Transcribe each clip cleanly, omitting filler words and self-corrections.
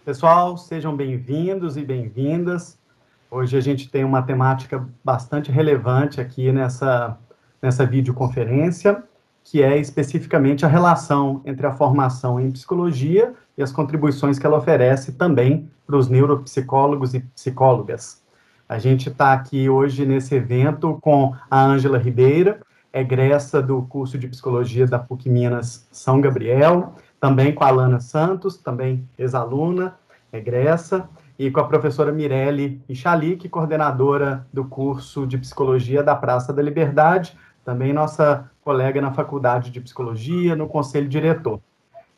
Pessoal, sejam bem-vindos e bem-vindas. Hoje a gente tem uma temática bastante relevante aqui nessa videoconferência, que é especificamente a relação entre a formação em psicologia e as contribuições que ela oferece também para os neuropsicólogos e psicólogas. A gente está aqui hoje nesse evento com a Ângela Ribeira, egressa do curso de psicologia da PUC Minas São Gabriel, também com a Alana Santos, também ex-aluna, egressa, e com a professora Mirelle Ichalik, coordenadora do curso de psicologia da Praça da Liberdade, também nossa colega na Faculdade de Psicologia, no Conselho Diretor.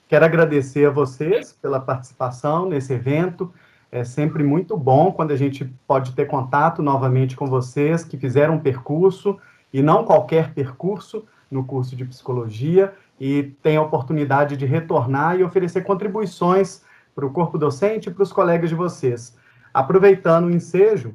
Quero agradecer a vocês pela participação nesse evento. É sempre muito bom quando a gente pode ter contato novamente com vocês que fizeram um percurso, e não qualquer percurso, no curso de psicologia, e tem a oportunidade de retornar e oferecer contribuições para o corpo docente e para os colegas de vocês. Aproveitando o ensejo,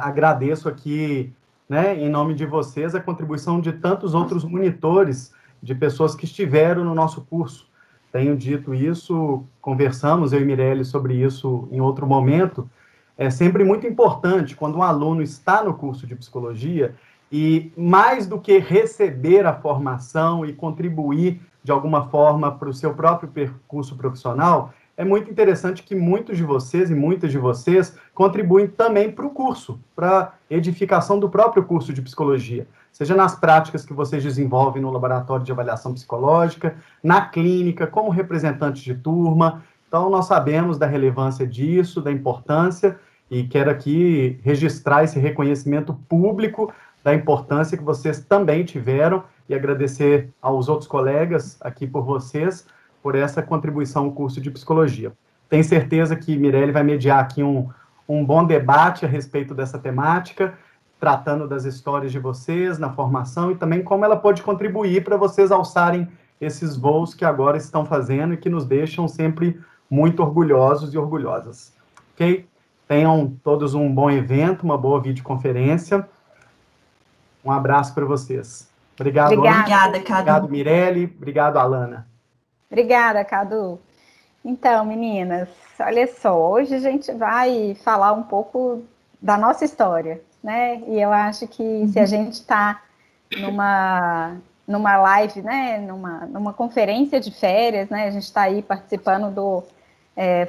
agradeço aqui, né, em nome de vocês, a contribuição de tantos outros monitores, de pessoas que estiveram no nosso curso. Tenho dito isso, conversamos, eu e Mirelle, sobre isso em outro momento. É sempre muito importante, quando um aluno está no curso de psicologia, e mais do que receber a formação e contribuir de alguma forma para o seu próprio percurso profissional, é muito interessante que muitos de vocês e muitas de vocês contribuem também para o curso, para a edificação do próprio curso de psicologia, seja nas práticas que vocês desenvolvem no laboratório de avaliação psicológica, na clínica, como representantes de turma. Então, nós sabemos da relevância disso, da importância, e quero aqui registrar esse reconhecimento público da importância que vocês também tiveram, e agradecer aos outros colegas aqui por vocês, por essa contribuição ao curso de psicologia. Tenho certeza que Mirelle vai mediar aqui um bom debate a respeito dessa temática, tratando das histórias de vocês na formação e também como ela pode contribuir para vocês alçarem esses voos que agora estão fazendo e que nos deixam sempre muito orgulhosos e orgulhosas. Ok? Tenham todos um bom evento, uma boa videoconferência. Um abraço para vocês. Obrigado, Obrigada, Cadu. Obrigado, Mirelle. Obrigado, Alana. Obrigada, Cadu. Então, meninas, olha só, hoje a gente vai falar um pouco da nossa história, né? E eu acho que se a gente está numa live, né, numa conferência de férias, né, a gente está aí participando do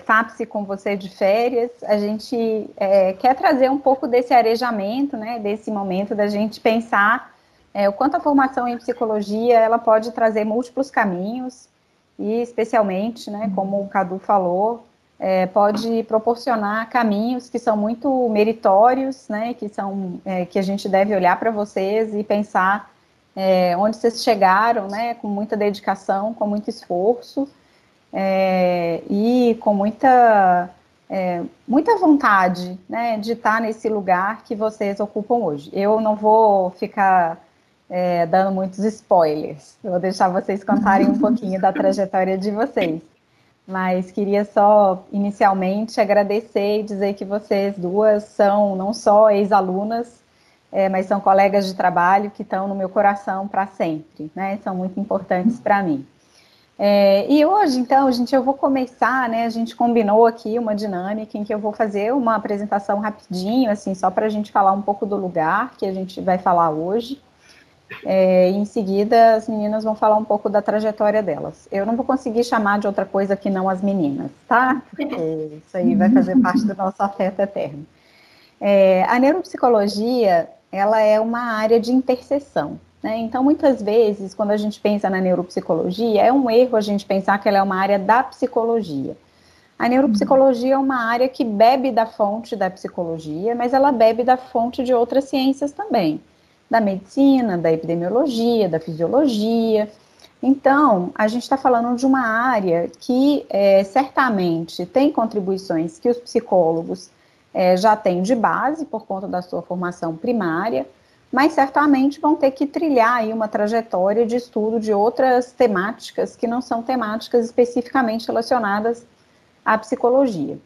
FAPSE com você de férias, a gente quer trazer um pouco desse arejamento, né, desse momento da gente pensar o quanto a formação em psicologia, ela pode trazer múltiplos caminhos, e especialmente, né, como o Cadu falou, pode proporcionar caminhos que são muito meritórios, né, que a gente deve olhar para vocês e pensar onde vocês chegaram, né, com muita dedicação, com muito esforço, e com muita vontade, né, de estar nesse lugar que vocês ocupam hoje. Eu não vou ficar dando muitos spoilers, eu vou deixar vocês contarem um pouquinho da trajetória de vocês, mas queria só, inicialmente, agradecer e dizer que vocês duas são não só ex-alunas, mas são colegas de trabalho que estão no meu coração para sempre, né, são muito importantes para mim. E hoje, então, eu vou começar, né, a gente combinou aqui uma dinâmica em que eu vou fazer uma apresentação rapidinho, assim, só para a gente falar um pouco do lugar que a gente vai falar hoje, e em seguida as meninas vão falar um pouco da trajetória delas. Eu não vou conseguir chamar de outra coisa que não as meninas, tá? Porque isso aí vai fazer parte do nosso afeto eterno. A neuropsicologia, ela é uma área de interseção, né? Então, muitas vezes, quando a gente pensa na neuropsicologia, é um erro a gente pensar que ela é uma área da psicologia. A neuropsicologia é uma área que bebe da fonte da psicologia, mas ela bebe da fonte de outras ciências também, da medicina, da epidemiologia, da fisiologia. Então, a gente está falando de uma área que certamente tem contribuições que os psicólogos já têm de base por conta da sua formação primária, mas certamente vão ter que trilhar aí uma trajetória de estudo de outras temáticas que não são temáticas especificamente relacionadas à psicologia.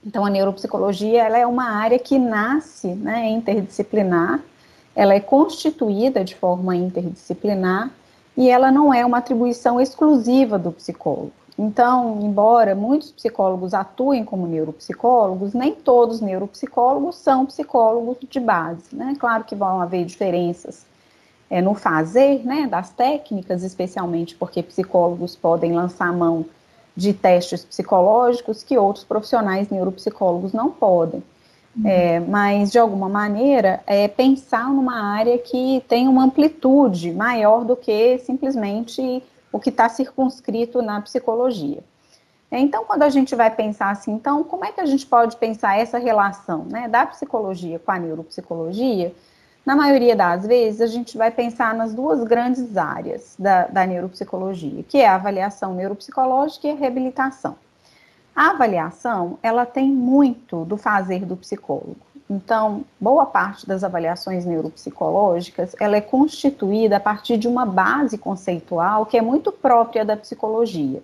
Então, a neuropsicologia, ela é uma área que nasce, né, interdisciplinar, ela é constituída de forma interdisciplinar e ela não é uma atribuição exclusiva do psicólogo. Então, embora muitos psicólogos atuem como neuropsicólogos, nem todos os neuropsicólogos são psicólogos de base, né? Claro que vão haver diferenças no fazer, né, das técnicas, especialmente porque psicólogos podem lançar mão de testes psicológicos que outros profissionais neuropsicólogos não podem. Mas, de alguma maneira, pensar numa área que tem uma amplitude maior do que simplesmente o que está circunscrito na psicologia. Então, quando a gente vai pensar assim, então, como é que a gente pode pensar essa relação, né, da psicologia com a neuropsicologia? Na maioria das vezes, a gente vai pensar nas duas grandes áreas da neuropsicologia, que é a avaliação neuropsicológica e a reabilitação. A avaliação, ela tem muito do fazer do psicólogo. Então, boa parte das avaliações neuropsicológicas, ela é constituída a partir de uma base conceitual que é muito própria da psicologia.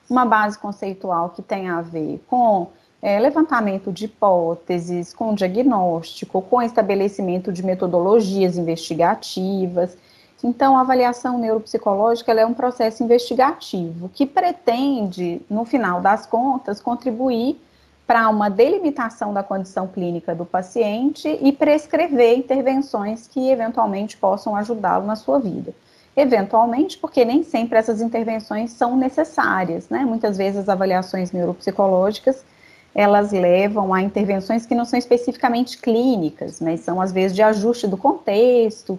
Uma base conceitual que tem a ver com levantamento de hipóteses, com diagnóstico, com estabelecimento de metodologias investigativas. Então, a avaliação neuropsicológica ela é um processo investigativo que pretende, no final das contas, contribuir para uma delimitação da condição clínica do paciente e prescrever intervenções que eventualmente possam ajudá-lo na sua vida. Eventualmente, porque nem sempre essas intervenções são necessárias, né? Muitas vezes as avaliações neuropsicológicas elas levam a intervenções que não são especificamente clínicas, mas são às vezes de ajuste do contexto,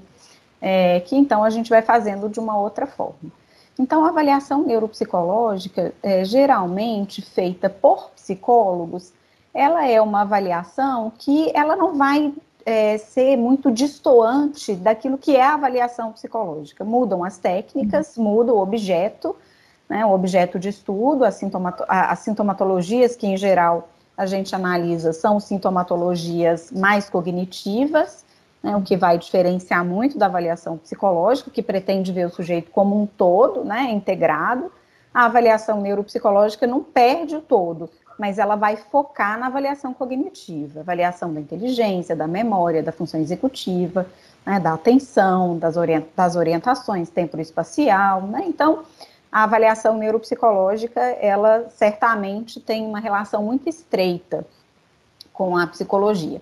que então a gente vai fazendo de uma outra forma. Então, a avaliação neuropsicológica, geralmente feita por psicólogos, ela é uma avaliação que ela não vai ser muito destoante daquilo que é a avaliação psicológica. Mudam as técnicas, muda o objeto, né, o objeto de estudo, as sintomatologias que, em geral, a gente analisa são sintomatologias mais cognitivas, né, o que vai diferenciar muito da avaliação psicológica, que pretende ver o sujeito como um todo, né, integrado. A avaliação neuropsicológica não perde o todo, mas ela vai focar na avaliação cognitiva, avaliação da inteligência, da memória, da função executiva, né, da atenção, das orientações temporoespacial, né, então a avaliação neuropsicológica, ela certamente tem uma relação muito estreita com a psicologia.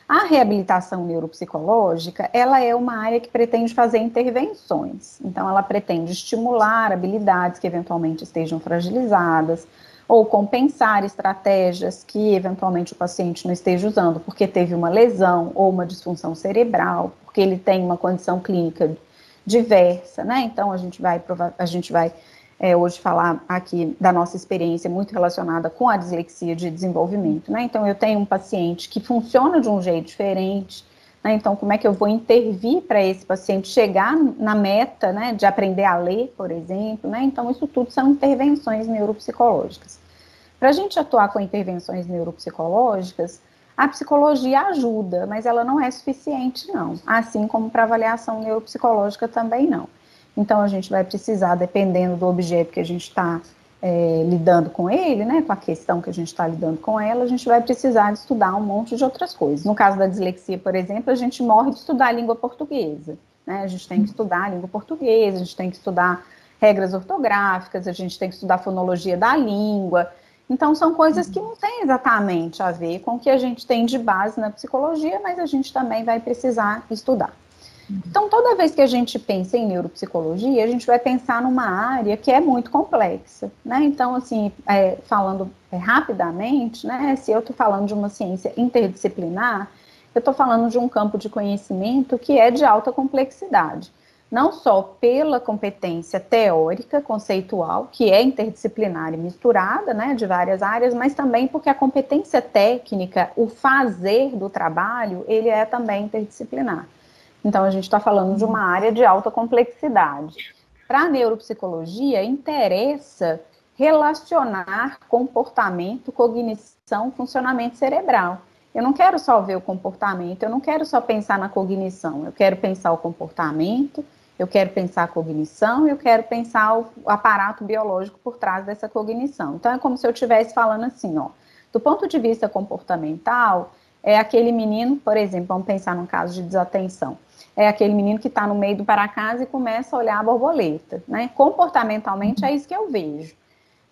A reabilitação neuropsicológica, ela é uma área que pretende fazer intervenções. Então, ela pretende estimular habilidades que eventualmente estejam fragilizadas, ou compensar estratégias que eventualmente o paciente não esteja usando, porque teve uma lesão ou uma disfunção cerebral, porque ele tem uma condição clínica diversa, né? Então, a gente vai hoje falar aqui da nossa experiência muito relacionada com a dislexia de desenvolvimento, né? Então, eu tenho um paciente que funciona de um jeito diferente, né? Então, como é que eu vou intervir para esse paciente chegar na meta, né, de aprender a ler, por exemplo, né? Então, isso tudo são intervenções neuropsicológicas. Para a gente atuar com intervenções neuropsicológicas, a psicologia ajuda, mas ela não é suficiente, não. Assim como para avaliação neuropsicológica também não. Então, a gente vai precisar, dependendo do objeto que a gente está lidando com ele, né, com a questão que a gente está lidando com ela, a gente vai precisar de estudar um monte de outras coisas. No caso da dislexia, por exemplo, a gente morre de estudar a língua portuguesa, né, a gente tem que estudar a língua portuguesa, a gente tem que estudar regras ortográficas, a gente tem que estudar a fonologia da língua. Então, são coisas que não têm exatamente a ver com o que a gente tem de base na psicologia, mas a gente também vai precisar estudar. Então, toda vez que a gente pensa em neuropsicologia, a gente vai pensar numa área que é muito complexa, né? Então, assim, falando rapidamente, né, se eu estou falando de uma ciência interdisciplinar, eu estou falando de um campo de conhecimento que é de alta complexidade. Não só pela competência teórica, conceitual, que é interdisciplinar e misturada, né, de várias áreas, mas também porque a competência técnica, o fazer do trabalho, ele é também interdisciplinar. Então, a gente está falando de uma área de alta complexidade. Para a neuropsicologia, interessa relacionar comportamento, cognição, funcionamento cerebral. Eu não quero só ver o comportamento, eu não quero só pensar na cognição, eu quero pensar o comportamento, eu quero pensar a cognição, eu quero pensar o aparato biológico por trás dessa cognição. Então, é como se eu estivesse falando assim, ó, do ponto de vista comportamental, é aquele menino, por exemplo, vamos pensar num caso de desatenção, é aquele menino que está no meio do para-casa e começa a olhar a borboleta, né? Comportamentalmente é isso que eu vejo.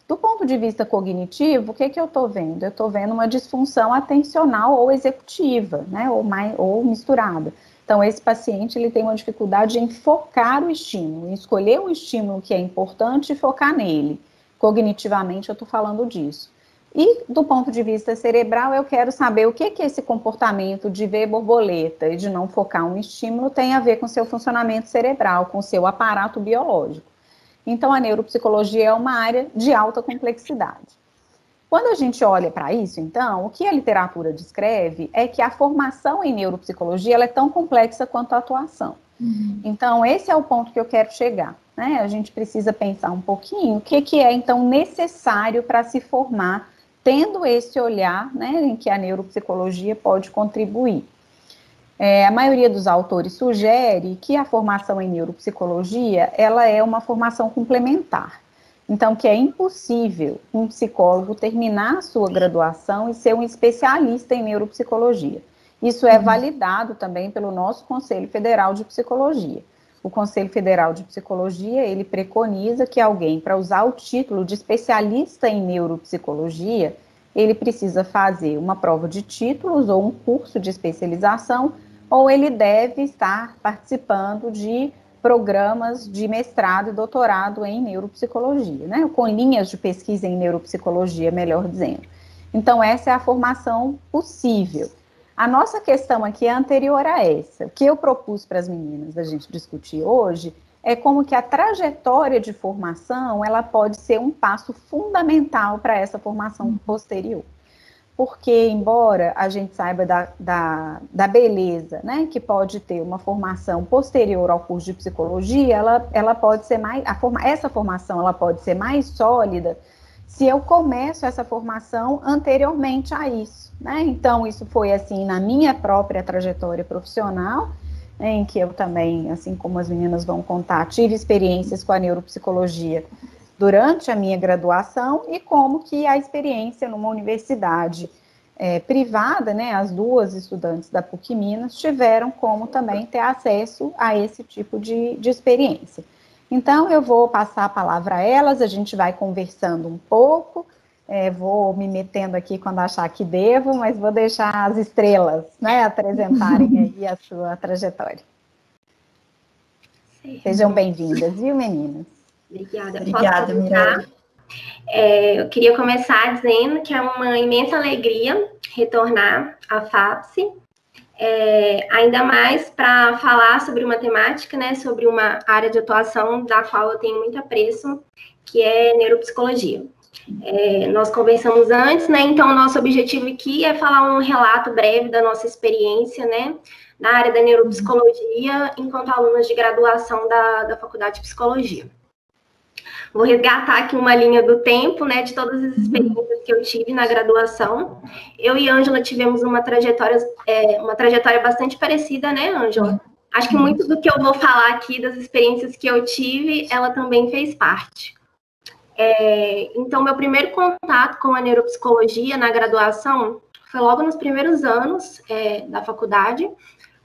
Do ponto de vista cognitivo, o que eu estou vendo? Eu estou vendo uma disfunção atencional ou executiva, né, ou misturada. Então, esse paciente ele tem uma dificuldade em focar o estímulo, em escolher um estímulo que é importante e focar nele. Cognitivamente, eu estou falando disso. E, do ponto de vista cerebral, eu quero saber o que esse comportamento de ver borboleta e de não focar um estímulo tem a ver com seu funcionamento cerebral, com seu aparato biológico. Então, a neuropsicologia é uma área de alta complexidade. Quando a gente olha para isso, então, o que a literatura descreve é que a formação em neuropsicologia ela é tão complexa quanto a atuação. Então, esse é o ponto que eu quero chegar, né? A gente precisa pensar um pouquinho o que é, então, necessário para se formar, tendo esse olhar, né, em que a neuropsicologia pode contribuir. A maioria dos autores sugere que a formação em neuropsicologia, ela é uma formação complementar. Então, que é impossível um psicólogo terminar a sua graduação e ser um especialista em neuropsicologia. Isso é validado também pelo nosso Conselho Federal de Psicologia. O Conselho Federal de Psicologia, ele preconiza que alguém, para usar o título de especialista em neuropsicologia, ele precisa fazer uma prova de títulos ou um curso de especialização, ou ele deve estar participando de programas de mestrado e doutorado em neuropsicologia, né? Com linhas de pesquisa em neuropsicologia, melhor dizendo. Então, essa é a formação possível. A nossa questão aqui é anterior a essa. O que eu propus para as meninas a gente discutir hoje é como que a trajetória de formação, ela pode ser um passo fundamental para essa formação posterior. Porque, embora a gente saiba da beleza, né, que pode ter uma formação posterior ao curso de psicologia, ela pode ser mais, essa formação ela pode ser mais sólida se eu começo essa formação anteriormente a isso, né? Então, isso foi assim na minha própria trajetória profissional, em que eu também, assim como as meninas vão contar, tive experiências com a neuropsicologia durante a minha graduação e como que a experiência numa universidade privada, né, as duas estudantes da PUC Minas tiveram como também ter acesso a esse tipo de experiência. Então, eu vou passar a palavra a elas, a gente vai conversando um pouco, vou me metendo aqui quando achar que devo, mas vou deixar as estrelas, né, apresentarem aí a sua trajetória. Sim. Sejam bem-vindas, viu, meninas? Obrigada. Obrigada, Mirelle. Eu queria começar dizendo que é uma imensa alegria retornar à FAPSE, ainda mais para falar sobre uma temática, né, sobre uma área de atuação da qual eu tenho muito apreço, que é neuropsicologia. Nós conversamos antes, né, então o nosso objetivo aqui é falar um relato breve da nossa experiência, né, na área da neuropsicologia, enquanto alunas de graduação da Faculdade de Psicologia. Vou resgatar aqui uma linha do tempo, né, de todas as experiências que eu tive na graduação. Eu e Ângela tivemos uma trajetória bastante parecida, né, Ângela? Acho que muito do que eu vou falar aqui, das experiências que eu tive, ela também fez parte. Então, meu primeiro contato com a neuropsicologia na graduação foi logo nos primeiros anos da faculdade,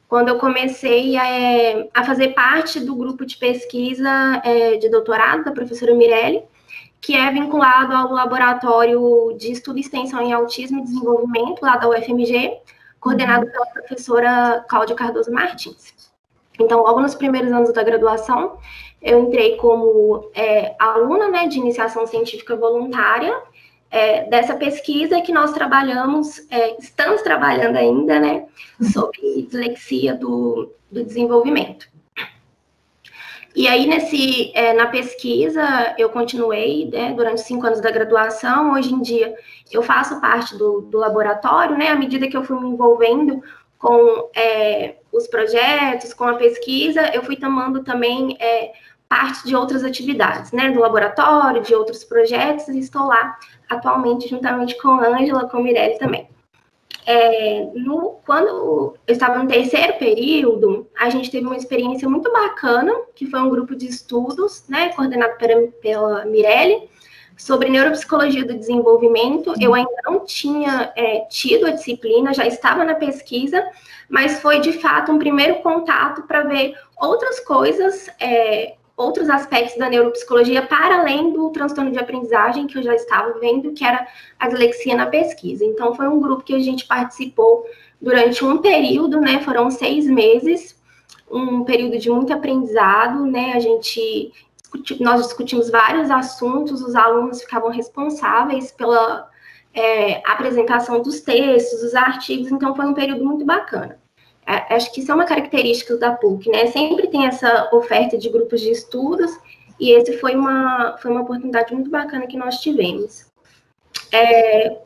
quando eu comecei a fazer parte do grupo de pesquisa de doutorado da professora Mirelle, que é vinculado ao Laboratório de Estudo e Extensão em Autismo e Desenvolvimento, lá da UFMG, coordenado pela professora Cláudia Cardoso Martins. Então, logo nos primeiros anos da graduação, eu entrei como aluna, né, de iniciação científica voluntária, dessa pesquisa que nós trabalhamos, estamos trabalhando ainda, né, sobre dislexia do desenvolvimento. E aí, na pesquisa, eu continuei, né, durante 5 anos da graduação. Hoje em dia, eu faço parte do laboratório, né, à medida que eu fui me envolvendo com os projetos, com a pesquisa, eu fui tomando também parte de outras atividades, né, do laboratório, de outros projetos, e estou lá atualmente juntamente com a Ângela, com a Mirelle também. Quando eu estava no terceiro período, a gente teve uma experiência muito bacana, que foi um grupo de estudos, né, coordenado pela Mirelle, sobre neuropsicologia do desenvolvimento. Eu ainda não tinha tido a disciplina, já estava na pesquisa, mas foi, de fato, um primeiro contato para ver outras coisas, outros aspectos da neuropsicologia para além do transtorno de aprendizagem que eu já estava vendo, que era a dislexia na pesquisa. Então, foi um grupo que a gente participou durante um período, né, foram 6 meses, um período de muito aprendizado, né, nós discutimos vários assuntos, os alunos ficavam responsáveis pela apresentação dos textos, dos artigos, então foi um período muito bacana. Acho que isso é uma característica da PUC, né? Sempre tem essa oferta de grupos de estudos, e esse foi uma oportunidade muito bacana que nós tivemos.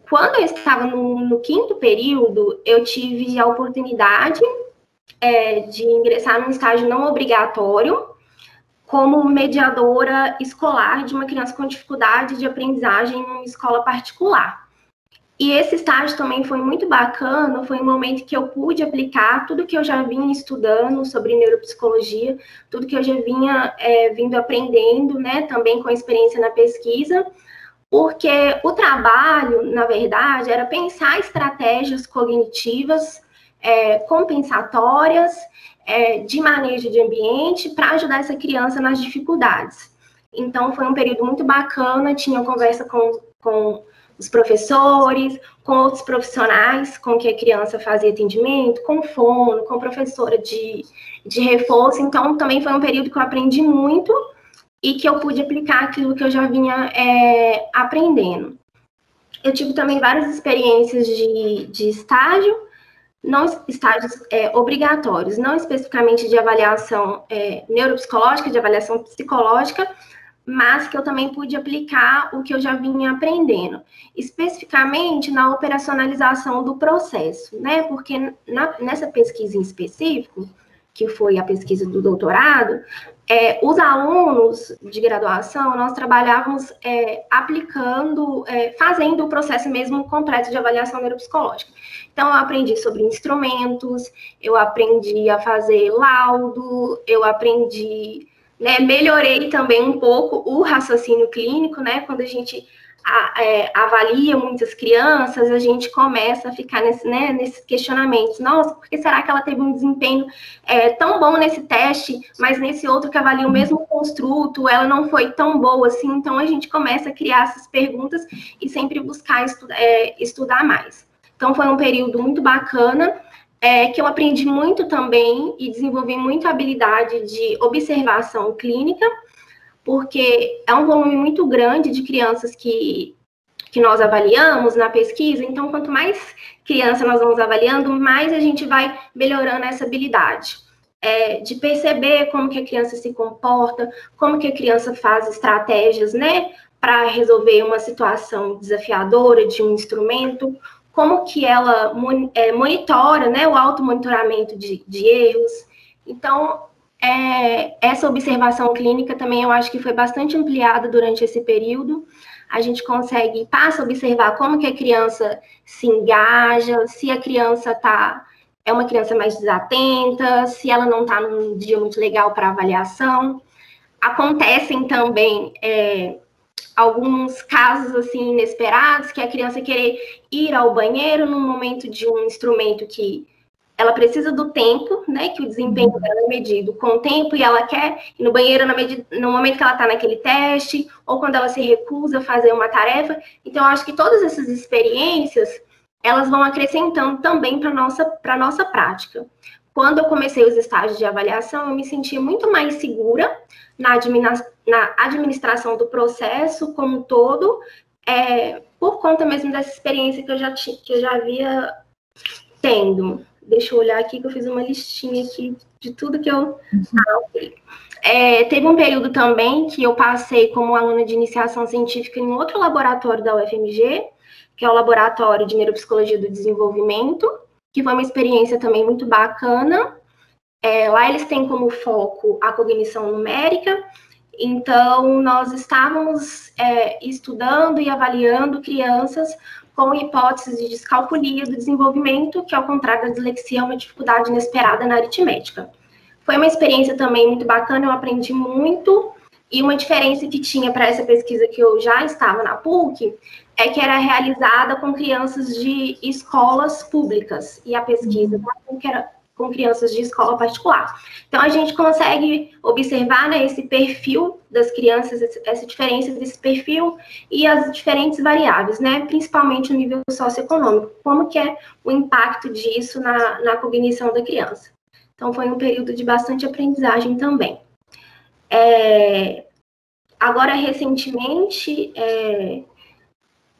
Quando eu estava no 5º período, eu tive a oportunidade de ingressar num estágio não obrigatório, como mediadora escolar de uma criança com dificuldade de aprendizagem em uma escola particular. E esse estágio também foi muito bacana, foi um momento que eu pude aplicar tudo que eu já vinha estudando sobre neuropsicologia, tudo que eu já vinha vindo aprendendo, né, também com a experiência na pesquisa, porque o trabalho, na verdade, era pensar estratégias cognitivas compensatórias, de manejo de ambiente, para ajudar essa criança nas dificuldades. Então, foi um período muito bacana, tinha conversa com os professores, com outros profissionais com que a criança fazia atendimento, com fono, com professora de reforço. Então, também foi um período que eu aprendi muito e que eu pude aplicar aquilo que eu já vinha aprendendo. Eu tive também várias experiências de estágios obrigatórios, não especificamente de avaliação neuropsicológica, de avaliação psicológica, mas que eu também pude aplicar o que eu já vinha aprendendo, especificamente na operacionalização do processo, né? Porque nessa pesquisa em específico, que foi a pesquisa do doutorado, os alunos de graduação, nós trabalhávamos aplicando, fazendo o processo mesmo completo de avaliação neuropsicológica. Então, eu aprendi sobre instrumentos, eu aprendi a fazer laudo, eu aprendi... melhorei também um pouco o raciocínio clínico, né? Quando a gente avalia muitas crianças, a gente começa a ficar nesses questionamentos. Nossa, por que será que ela teve um desempenho tão bom nesse teste, mas nesse outro que avalia o mesmo construto, ela não foi tão boa assim? Então, a gente começa a criar essas perguntas e sempre buscar estudar mais. Então, foi um período muito bacana, que eu aprendi muito também e desenvolvi muita habilidade de observação clínica, porque é um volume muito grande de crianças que nós avaliamos na pesquisa. Então, quanto mais criança nós vamos avaliando, mais a gente vai melhorando essa habilidade de perceber como que a criança se comporta, como que a criança faz estratégias, né, para resolver uma situação desafiadora de um instrumento, como que ela monitora, né, o automonitoramento de erros. Então, essa observação clínica também eu acho que foi bastante ampliada durante esse período. A gente passa a observar como que a criança se engaja, se a criança é uma criança mais desatenta, se ela não está num dia muito legal para avaliação. Acontecem também alguns casos assim inesperados, que a criança querer ir ao banheiro no momento de um instrumento que ela precisa do tempo, né, que o desempenho dela é medido com o tempo, e ela quer ir no banheiro no momento que ela está naquele teste, ou quando ela se recusa a fazer uma tarefa. Então, eu acho que todas essas experiências, elas vão acrescentando também para a nossa prática. Quando eu comecei os estágios de avaliação, eu me sentia muito mais segura na administração do processo como um todo, por conta mesmo dessa experiência que eu já havia tendo. Deixa eu olhar aqui, que eu fiz uma listinha aqui de tudo que eu... Teve um período também que eu passei como aluna de iniciação científica em outro laboratório da UFMG, que é o Laboratório de Neuropsicologia do Desenvolvimento, que foi uma experiência também muito bacana. Lá eles têm como foco a cognição numérica, então nós estávamos estudando e avaliando crianças com hipóteses de descalculia do desenvolvimento, que ao contrário da dislexia é uma dificuldade inesperada na aritmética. Foi uma experiência também muito bacana, eu aprendi muito, e uma diferença que tinha para essa pesquisa que eu já estava na PUC, é que era realizada com crianças de escolas públicas, e a pesquisa da PUC era com crianças de escola particular. Então, a gente consegue observar, né, esse perfil das crianças, essa diferença desse perfil e as diferentes variáveis, né, principalmente no nível socioeconômico, como que é o impacto disso na cognição da criança. Então, foi um período de bastante aprendizagem também. Agora, recentemente,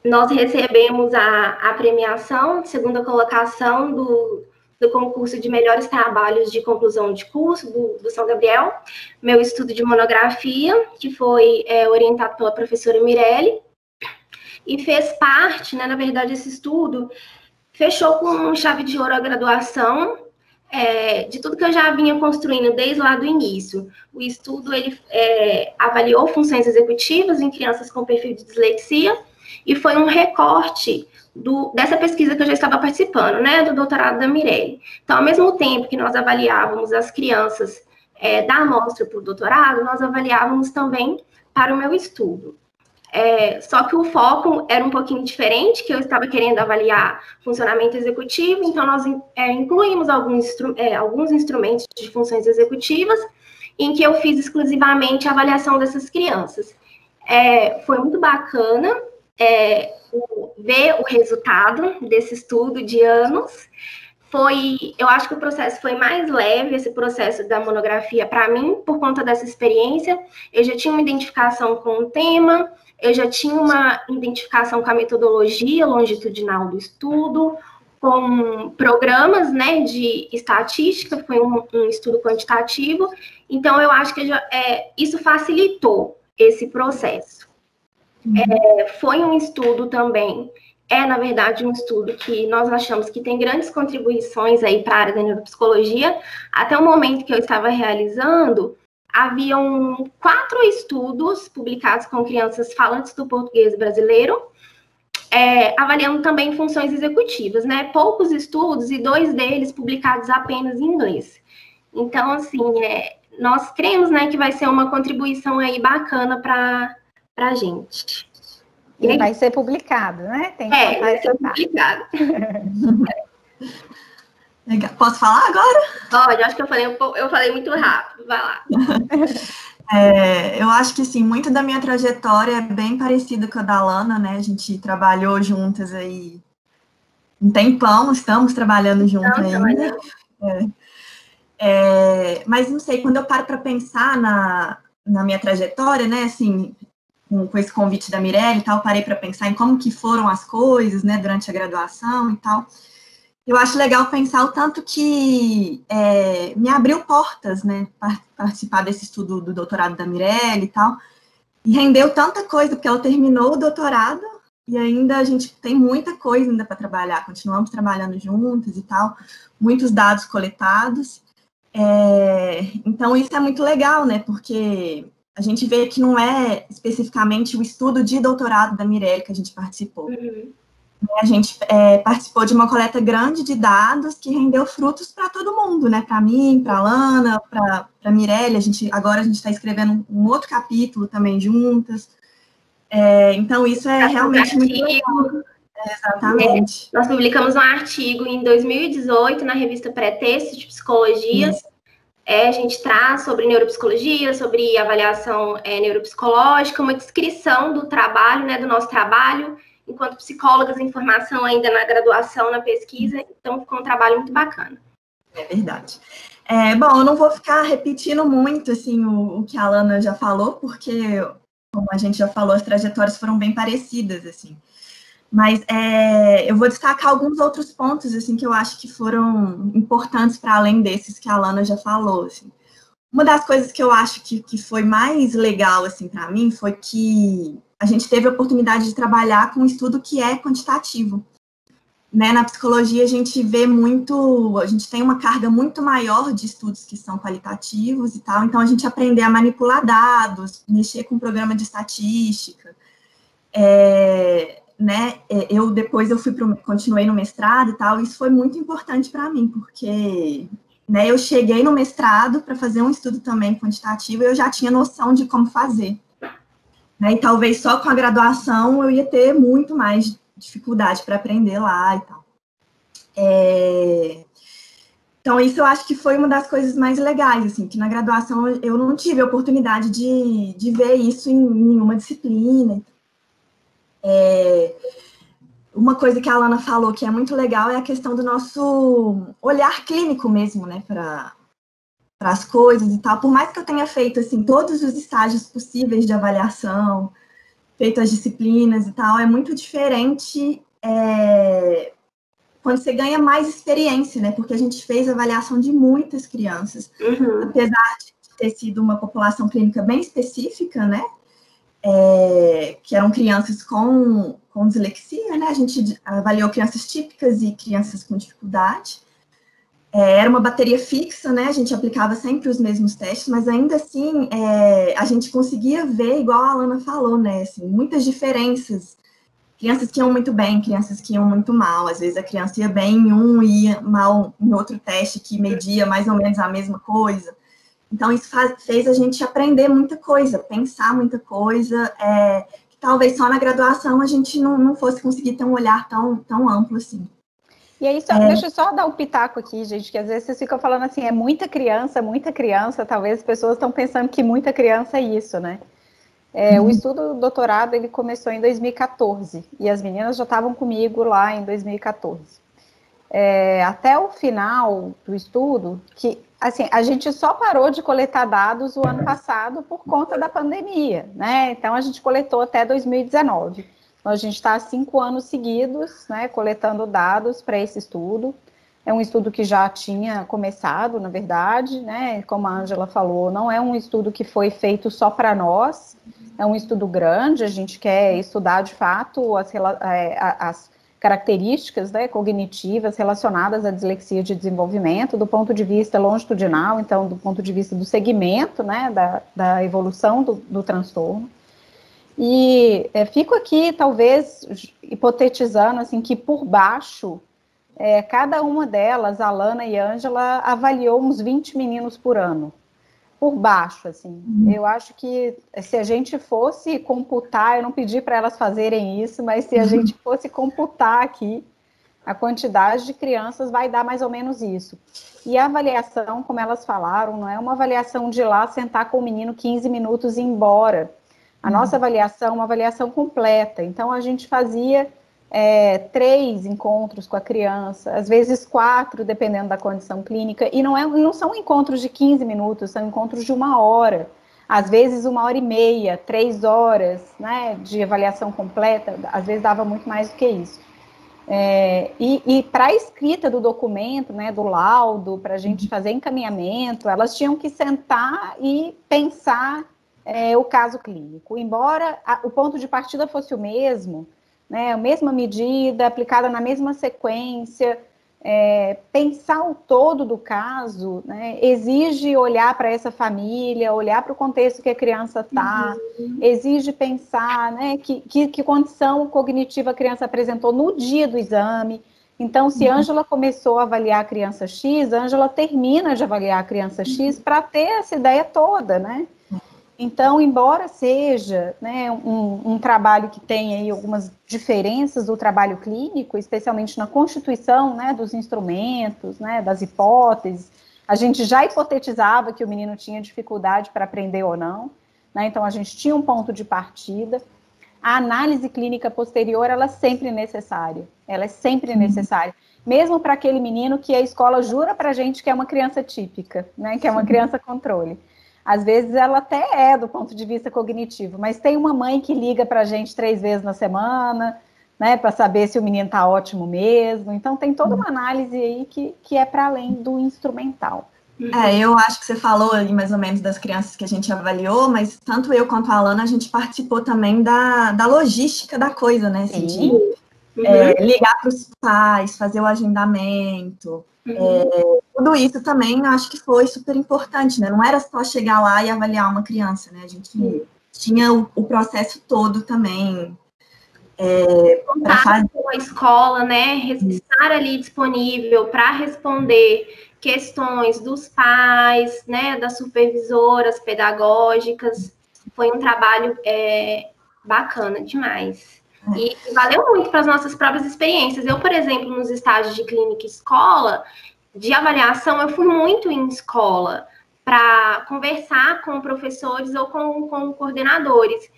nós recebemos a premiação, segunda colocação do concurso de melhores trabalhos de conclusão de curso do São Gabriel, meu estudo de monografia, que foi orientado pela professora Mirelle, e fez parte, né, na verdade, esse estudo fechou com chave de ouro a graduação, de tudo que eu já vinha construindo desde lá do início. O estudo, ele avaliou funções executivas em crianças com perfil de dislexia, e foi um recorte dessa pesquisa que eu já estava participando, né, do doutorado da Mirelle. Então, ao mesmo tempo que nós avaliávamos as crianças da amostra para o doutorado, nós avaliávamos também para o meu estudo. Só que o foco era um pouquinho diferente, que eu estava querendo avaliar funcionamento executivo, então nós incluímos alguns instrumentos de funções executivas, em que eu fiz exclusivamente a avaliação dessas crianças. Foi muito bacana ver o resultado desse estudo de anos. Eu acho que o processo foi mais leve, esse processo da monografia, para mim, por conta dessa experiência. Eu já tinha uma identificação com o tema, eu já tinha uma identificação com a metodologia longitudinal do estudo, com programas, né, de estatística, foi um estudo quantitativo. Então, eu acho que isso facilitou esse processo. Foi um estudo também, na verdade, um estudo que nós achamos que tem grandes contribuições aí para a área da neuropsicologia. Até o momento que eu estava realizando, haviam 4 estudos publicados com crianças falantes do português brasileiro, avaliando também funções executivas, né? Poucos estudos e 2 deles publicados apenas em inglês. Então, assim, nós cremos, né, que vai ser uma contribuição aí bacana para a gente. E vai ser publicado, né? Tem que vai ser publicado. Legal. Posso falar agora? Pode, acho que eu falei muito rápido, vai lá. Eu acho que, sim, muito da minha trajetória é bem parecida com a da Alana, né? A gente trabalhou juntas aí um tempão, estamos trabalhando juntas ainda. Mas, não sei, quando eu paro para pensar na minha trajetória, né, assim, com esse convite da Mirelle e tal, parei para pensar em como que foram as coisas, né, durante a graduação e tal. Eu acho legal pensar o tanto que me abriu portas, né, participar desse estudo do doutorado da Mirelle e tal, e rendeu tanta coisa, porque ela terminou o doutorado e ainda a gente tem muita coisa ainda para trabalhar, continuamos trabalhando juntas e tal, muitos dados coletados. Então, isso é muito legal, né, porque a gente vê que não é especificamente o estudo de doutorado da Mirelle que a gente participou. Uhum. A gente participou de uma coleta grande de dados que rendeu frutos para todo mundo, né? Para mim, para a Alana, para a Mirelle. Agora a gente está escrevendo um outro capítulo também juntas. Então, isso é realmente muito legal. Exatamente. Nós publicamos um artigo em 2018 na revista Pré-Texto de Psicologia. A gente traz sobre neuropsicologia, sobre avaliação neuropsicológica, uma descrição do trabalho, né, do nosso trabalho, enquanto psicólogas em formação ainda na graduação, na pesquisa. Então, ficou um trabalho muito bacana. É verdade. Bom, eu não vou ficar repetindo muito, assim, o que a Alana já falou, porque, como a gente já falou, as trajetórias foram bem parecidas, assim. Mas eu vou destacar alguns outros pontos, assim, que eu acho que foram importantes para além desses que a Alana já falou, assim. Uma das coisas que eu acho que foi mais legal, assim, para mim, foi que a gente teve a oportunidade de trabalhar com um estudo que é quantitativo. Né? Na psicologia, a gente tem uma carga muito maior de estudos que são qualitativos e tal, então a gente aprender a manipular dados, mexer com programa de estatística, né, depois continuei no mestrado e tal, isso foi muito importante para mim, porque, né, eu cheguei no mestrado para fazer um estudo também quantitativo e eu já tinha noção de como fazer, né, e talvez só com a graduação eu ia ter muito mais dificuldade para aprender lá e tal. Então, isso eu acho que foi uma das coisas mais legais, assim, que na graduação eu não tive a oportunidade de ver isso em nenhuma disciplina. Uma coisa que a Alana falou que é muito legal é a questão do nosso olhar clínico mesmo, né, para as coisas e tal. Por mais que eu tenha feito, assim, todos os estágios possíveis de avaliação, feito as disciplinas e tal, é muito diferente quando você ganha mais experiência, né? Porque a gente fez avaliação de muitas crianças. Apesar de ter sido uma população clínica bem específica, né? Que eram crianças com dislexia, né? A gente avaliou crianças típicas e crianças com dificuldade. Era uma bateria fixa, né? A gente aplicava sempre os mesmos testes, mas ainda assim a gente conseguia ver, igual a Alana falou, né? Assim, muitas diferenças. Crianças que iam muito bem, crianças que iam muito mal. Às vezes a criança ia bem em um e ia mal em outro teste que media mais ou menos a mesma coisa. Então, isso fez a gente aprender muita coisa, pensar muita coisa, que talvez só na graduação a gente não fosse conseguir ter um olhar tão amplo assim. E aí, deixa eu só dar um pitaco aqui, gente, que às vezes vocês ficam falando assim, muita criança, talvez as pessoas estão pensando que muita criança é isso, né? O estudo do doutorado, ele começou em 2014, e as meninas já estavam comigo lá em 2014. Até o final do estudo, que, assim, a gente só parou de coletar dados o ano passado por conta da pandemia, né? Então, a gente coletou até 2019. Então, a gente está há 5 anos seguidos, né, coletando dados para esse estudo. É um estudo que já tinha começado, na verdade, né? Como a Ângela falou, não é um estudo que foi feito só para nós, é um estudo grande, a gente quer estudar, de fato, as características, né, cognitivas relacionadas à dislexia de desenvolvimento, do ponto de vista longitudinal, então, do ponto de vista do segmento, né, da evolução do transtorno. E fico aqui, talvez, hipotetizando, assim, que por baixo, cada uma delas, a Alana e a Ângela, avaliou uns 20 meninos por ano. Por baixo, assim. Eu acho que se a gente fosse computar, eu não pedi para elas fazerem isso, mas se a gente fosse computar aqui a quantidade de crianças, vai dar mais ou menos isso. E a avaliação, como elas falaram, não é uma avaliação de ir lá, sentar com o menino 15 minutos e ir embora. A nossa avaliação é uma avaliação completa. Então, a gente fazia 3 encontros com a criança, às vezes 4, dependendo da condição clínica, e não são encontros de 15 minutos, são encontros de 1 hora, às vezes 1h30, 3 horas, né, de avaliação completa, às vezes dava muito mais do que isso. E para a escrita do documento, né, do laudo, para a gente fazer encaminhamento, elas tinham que sentar e pensar o caso clínico, embora o ponto de partida fosse o mesmo, né, a mesma medida, aplicada na mesma sequência, pensar o todo do caso, né, exige olhar para essa família, olhar para o contexto que a criança está, exige pensar, né, que condição cognitiva a criança apresentou no dia do exame. Então, se Ângela começou a avaliar a criança X, Ângela termina de avaliar a criança X para ter essa ideia toda, né? Então, embora seja, né, um trabalho que tem aí algumas diferenças do trabalho clínico, especialmente na constituição, né, dos instrumentos, né, das hipóteses, a gente já hipotetizava que o menino tinha dificuldade para aprender ou não, né, então a gente tinha um ponto de partida. A análise clínica posterior, ela é sempre necessária, mesmo para aquele menino que a escola jura para a gente que é uma criança típica, né, que é uma criança controle. Às vezes ela até do ponto de vista cognitivo, mas tem uma mãe que liga para a gente 3 vezes na semana, né, para saber se o menino está ótimo mesmo. Então tem toda uma análise aí que é para além do instrumental. Eu acho que você falou ali mais ou menos das crianças que a gente avaliou, mas tanto eu quanto a Alana, a gente participou também da logística da coisa, né? Assim, de ligar para os pais, fazer o agendamento. Tudo isso também acho que foi super importante, né? Não era só chegar lá e avaliar uma criança, né? A gente tinha o processo todo também. Contar com a escola, né? Estar ali disponível para responder questões dos pais, né? Das supervisoras pedagógicas. Foi um trabalho bacana demais. E valeu muito para as nossas próprias experiências. Eu, por exemplo, nos estágios de clínica e escola, de avaliação, eu fui muito em escola para conversar com professores ou com coordenadores.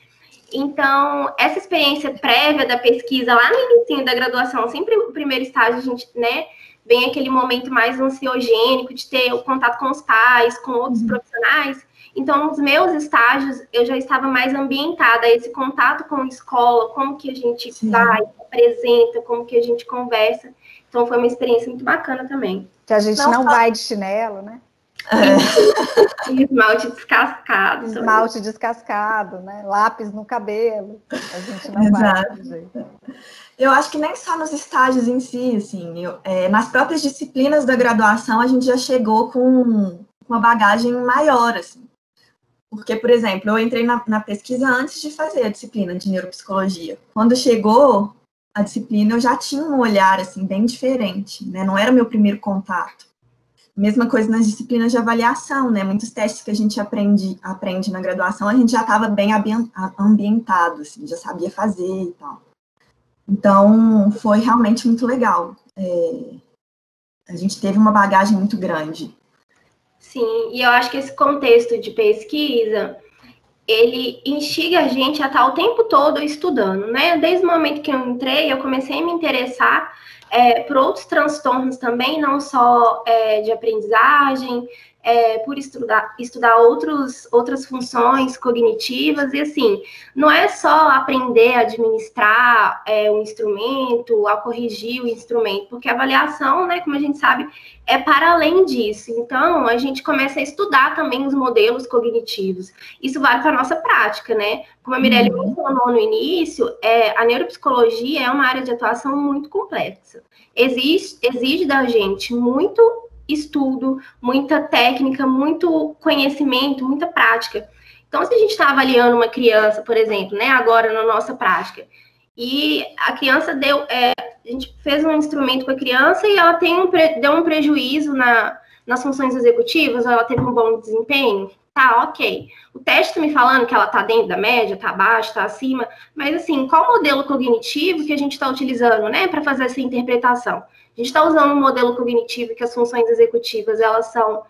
Então, essa experiência prévia da pesquisa lá no início da graduação, sempre o primeiro estágio, a gente, né, vem aquele momento mais ansiogênico de ter o contato com os pais, com outros profissionais. Então, nos meus estágios, eu já estava mais ambientada a esse contato com a escola, como que a gente vai, apresenta, como que a gente conversa. Então, foi uma experiência muito bacana também. Que a gente não vai de chinelo, né? Esmalte descascado. Esmalte descascado, né? Lápis no cabelo. A gente não vai desse jeito. Eu acho que nem só nos estágios em si, assim, nas próprias disciplinas da graduação, a gente já chegou com uma bagagem maior, assim. Porque, por exemplo, eu entrei na pesquisa antes de fazer a disciplina de neuropsicologia. Quando chegou a disciplina, eu já tinha um olhar, assim, bem diferente, né? Não era o meu primeiro contato. Mesma coisa nas disciplinas de avaliação, né? Muitos testes que a gente aprende na graduação, a gente já estava bem ambientado, assim, já sabia fazer e tal. Então, foi realmente muito legal. A gente teve uma bagagem muito grande. Sim, e eu acho que esse contexto de pesquisa, ele instiga a gente a estar o tempo todo estudando, né? Desde o momento que eu entrei, eu comecei a me interessar por outros transtornos também, não só de aprendizagem, por estudar outras funções cognitivas, e assim, não é só aprender a administrar o instrumento, a corrigir o instrumento, porque a avaliação, né, como a gente sabe, é para além disso. Então, a gente começa a estudar também os modelos cognitivos. Isso vale para a nossa prática, né? Como a Mirelle mencionou no início, a neuropsicologia é uma área de atuação muito complexa. Exige da gente muito estudo, muita técnica, muito conhecimento, muita prática. Então, se a gente está avaliando uma criança, por exemplo, né, agora na nossa prática, e a criança a gente fez um instrumento com a criança e ela deu um prejuízo nas funções executivas, ou ela teve um bom desempenho, tá, ok. O teste está me falando que ela está dentro da média, está abaixo, está acima, mas assim, qual modelo cognitivo que a gente está utilizando, né, para fazer essa interpretação? A gente está usando um modelo cognitivo que as funções executivas, elas são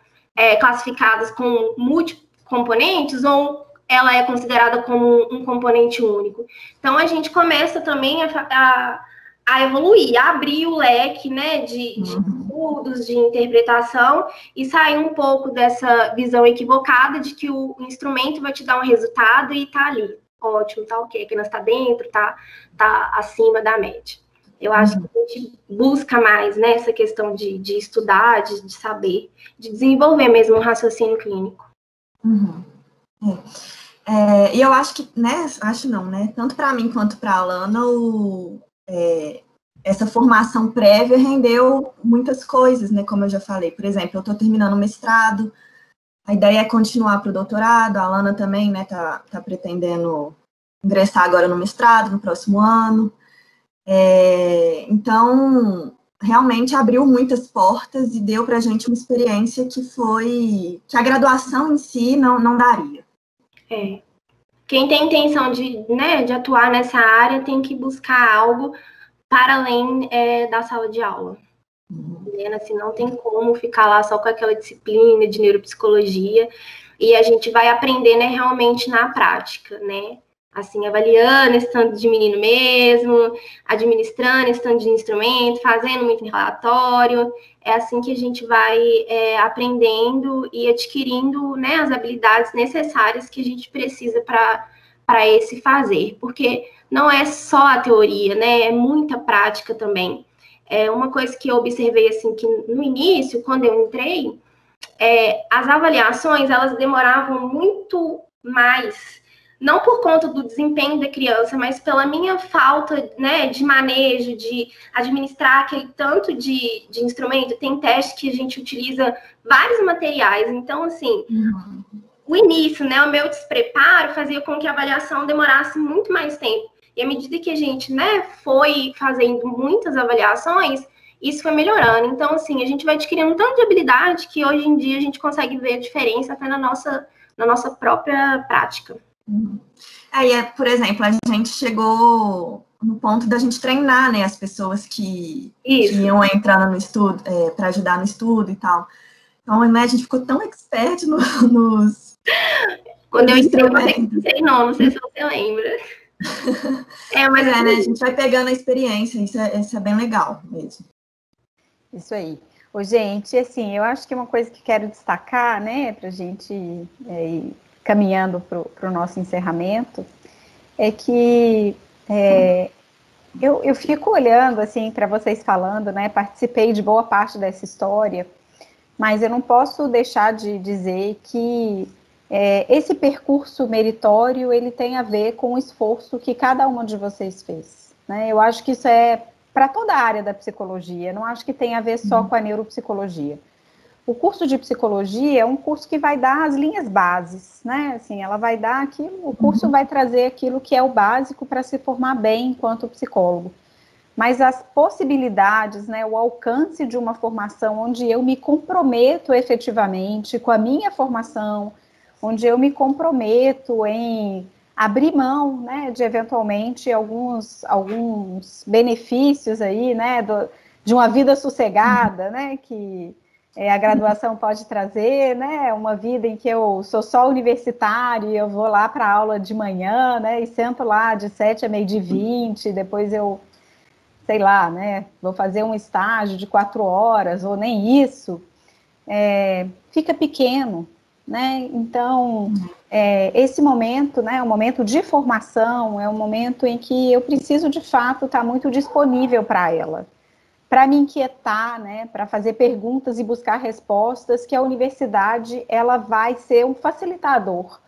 classificadas com múltiplos componentes, ou ela é considerada como um componente único? Então, a gente começa também a evoluir, a abrir o leque, né, de estudos, de interpretação, e sair um pouco dessa visão equivocada de que o instrumento vai te dar um resultado e tá ali, ótimo, tá ok, a criança tá dentro, tá acima da média. Eu acho que a gente busca mais, né, essa questão de estudar, de saber, de desenvolver mesmo um raciocínio clínico. E eu acho que, né, tanto para mim quanto para a Alana, essa formação prévia rendeu muitas coisas, né, como eu já falei. Por exemplo, eu estou terminando o mestrado, a ideia é continuar para o doutorado, a Alana também, né, tá pretendendo ingressar agora no mestrado, no próximo ano. Então, realmente abriu muitas portas e deu para a gente uma experiência que a graduação em si não daria. Quem tem intenção de atuar nessa área tem que buscar algo para além da sala de aula. Assim, não tem como ficar lá só com aquela disciplina de neuropsicologia, e a gente vai aprender, né, realmente na prática, né? Assim, avaliando esse tanto de menino mesmo, administrando esse tanto de instrumento, fazendo muito relatório. É assim que a gente vai aprendendo e adquirindo, né, as habilidades necessárias que a gente precisa para esse fazer. Porque não é só a teoria, né, é muita prática também. Uma coisa que eu observei, assim, que no início, quando eu entrei, as avaliações, elas demoravam muito mais, não por conta do desempenho da criança, mas pela minha falta, né, de manejo, de administrar aquele tanto de instrumento. Tem teste que a gente utiliza vários materiais. Então, assim, o início, né, o meu despreparo fazia com que a avaliação demorasse muito mais tempo. E à medida que a gente, né, foi fazendo muitas avaliações, isso foi melhorando. Então, assim, a gente vai adquirindo tanto de habilidade que hoje em dia a gente consegue ver a diferença até na nossa própria prática. Por exemplo, a gente chegou no ponto da gente treinar, né, as pessoas que iam entrando no estudo, para ajudar no estudo e tal. Então, né, a gente ficou tão expert nos... Quando eu entrei, eu sei não sei se você lembra. Mas né, a gente vai pegando a experiência, isso é bem legal mesmo. Isso aí. Ô, gente, assim, eu acho que uma coisa que quero destacar, né, para a gente ir caminhando para o nosso encerramento, é que eu fico olhando, assim, para vocês falando, né, participei de boa parte dessa história, mas eu não posso deixar de dizer que esse percurso meritório, ele tem a ver com o esforço que cada uma de vocês fez, né? Eu acho que isso é para toda a área da psicologia, não acho que tem a ver só com a neuropsicologia. O curso de psicologia é um curso que vai dar as linhas bases, né? Assim, ela vai dar aquilo, o curso vai trazer aquilo que é o básico para se formar bem enquanto psicólogo. Mas as possibilidades, né, o alcance de uma formação onde eu me comprometo efetivamente com a minha formação, onde eu me comprometo em abrir mão, né, de eventualmente alguns benefícios aí, né, de uma vida sossegada, né, que a graduação pode trazer, né, uma vida em que eu sou só universitária e eu vou lá para a aula de manhã, né, e sento lá de 7 a 12h20, depois eu, sei lá, né, vou fazer um estágio de 4 horas, ou nem isso, fica pequeno, né, então, esse momento, né, é um momento de formação, é um momento em que eu preciso, de fato, estar muito disponível para ela, para me inquietar, né, para fazer perguntas e buscar respostas, que a universidade, ela vai ser um facilitador,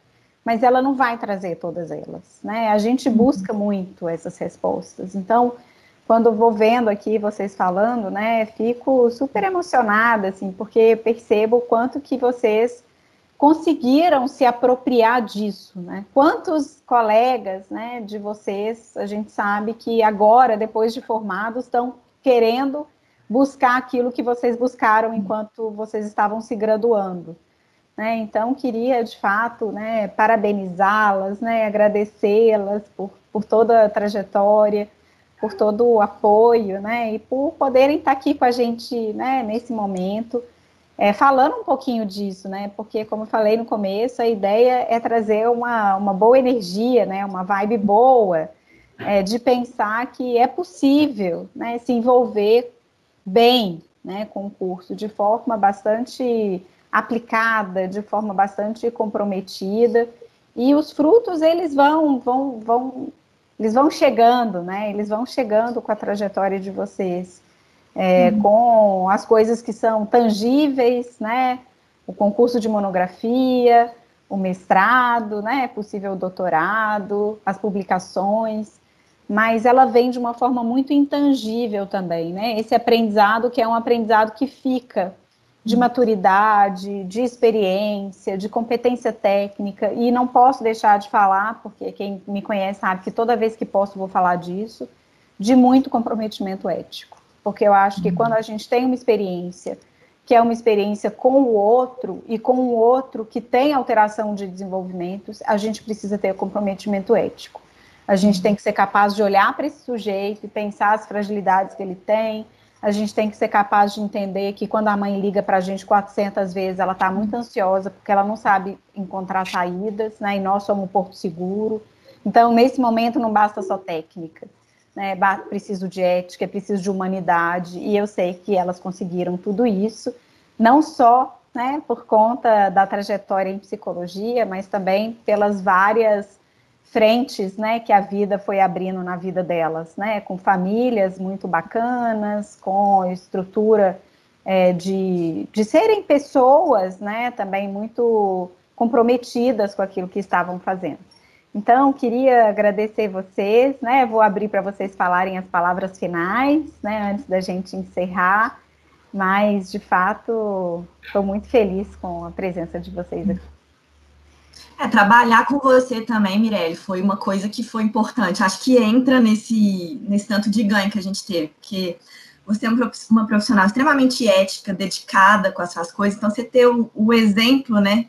mas ela não vai trazer todas elas, né, a gente busca muito essas respostas, então, quando eu vou vendo aqui vocês falando, né, fico super emocionada, assim, porque percebo o quanto que vocês conseguiram se apropriar disso, né? Quantos colegas, né, de vocês, a gente sabe que agora, depois de formados, estão querendo buscar aquilo que vocês buscaram enquanto vocês estavam se graduando, né? Então, queria, de fato, né, parabenizá-las, né, agradecê-las por toda a trajetória, por todo o apoio, né, e por poderem estar aqui com a gente, né, nesse momento, falando um pouquinho disso, né, porque, como eu falei no começo, a ideia é trazer uma boa energia, né, uma vibe boa, de pensar que é possível, né, se envolver bem, né, com o curso, de forma bastante aplicada, de forma bastante comprometida, e os frutos, eles eles vão chegando, né, eles vão chegando com a trajetória de vocês, com as coisas que são tangíveis, né, o concurso de monografia, o mestrado, né, possível doutorado, as publicações, mas ela vem de uma forma muito intangível também, né, esse aprendizado que é um aprendizado que fica, de maturidade, de experiência, de competência técnica, e não posso deixar de falar, porque quem me conhece sabe que toda vez que posso vou falar disso, de muito comprometimento ético. Porque eu acho que quando a gente tem uma experiência, que é uma experiência com o outro, e com o outro que tem alteração de desenvolvimentos, a gente precisa ter comprometimento ético. A gente tem que ser capaz de olhar para esse sujeito e pensar as fragilidades que ele tem, a gente tem que ser capaz de entender que quando a mãe liga para a gente 400 vezes, ela está muito ansiosa, porque ela não sabe encontrar saídas, né, e nós somos um porto seguro. Então, nesse momento, não basta só técnica, né, preciso de ética, preciso de humanidade, e eu sei que elas conseguiram tudo isso, não só, né, por conta da trajetória em psicologia, mas também pelas várias frentes, né, que a vida foi abrindo na vida delas, né, com famílias muito bacanas, com estrutura de serem pessoas, né, também muito comprometidas com aquilo que estavam fazendo. Então, queria agradecer vocês, né, vou abrir para vocês falarem as palavras finais, né, antes da gente encerrar, mas, de fato, estou muito feliz com a presença de vocês aqui. Trabalhar com você também, Mirelle, foi uma coisa que foi importante. Acho que entra nesse tanto de ganho que a gente teve, porque você é uma profissional extremamente ética, dedicada com as suas coisas, então você ter o exemplo, né,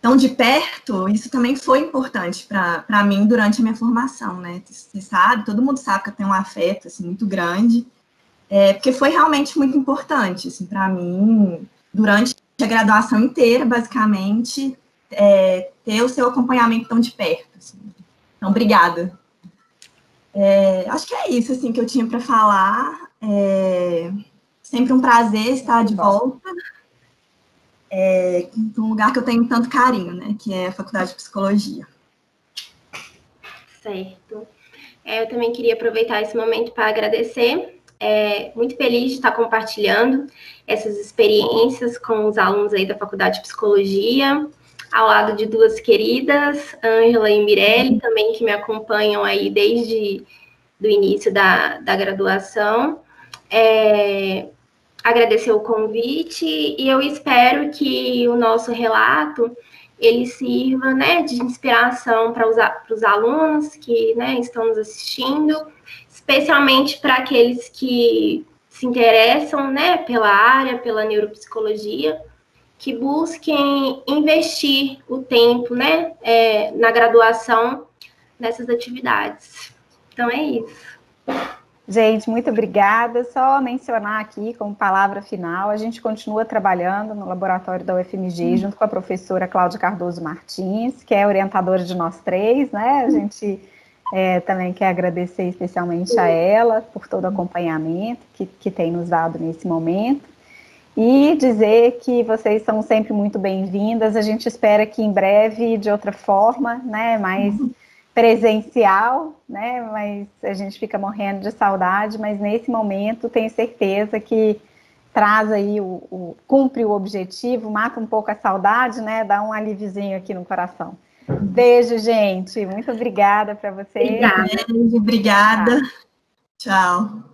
tão de perto, isso também foi importante para mim durante a minha formação, né? Você sabe, todo mundo sabe que eu tenho um afeto assim, muito grande, porque foi realmente muito importante assim, para mim, durante a graduação inteira, basicamente, ter o seu acompanhamento tão de perto. Assim. Então, obrigada. Acho que é isso assim, que eu tinha para falar. Sempre um prazer estar de volta. Um lugar que eu tenho tanto carinho, né, que é a Faculdade de Psicologia. Certo. Eu também queria aproveitar esse momento para agradecer. Muito feliz de estar compartilhando essas experiências com os alunos aí da Faculdade de Psicologia, ao lado de duas queridas, Ângela e Mirelle, também que me acompanham aí desde o início da graduação. Agradecer o convite e eu espero que o nosso relato ele sirva, né, de inspiração para os alunos que, né, estão nos assistindo, especialmente para aqueles que se interessam, né, pela área, pela neuropsicologia, que busquem investir o tempo, né, na graduação nessas atividades. Então é isso. Gente, muito obrigada. Só mencionar aqui, como palavra final, a gente continua trabalhando no laboratório da UFMG, junto com a professora Cláudia Cardoso Martins, que é orientadora de nós três, né? A gente também quer agradecer especialmente a ela por todo o acompanhamento que tem nos dado nesse momento. E dizer que vocês são sempre muito bem-vindas. A gente espera que em breve, de outra forma, né, mais presencial, né, mas a gente fica morrendo de saudade, mas nesse momento tenho certeza que traz aí, cumpre o objetivo, mata um pouco a saudade, né, dá um alíviozinho aqui no coração. Beijo, gente, muito obrigada para vocês. Obrigada. Tchau.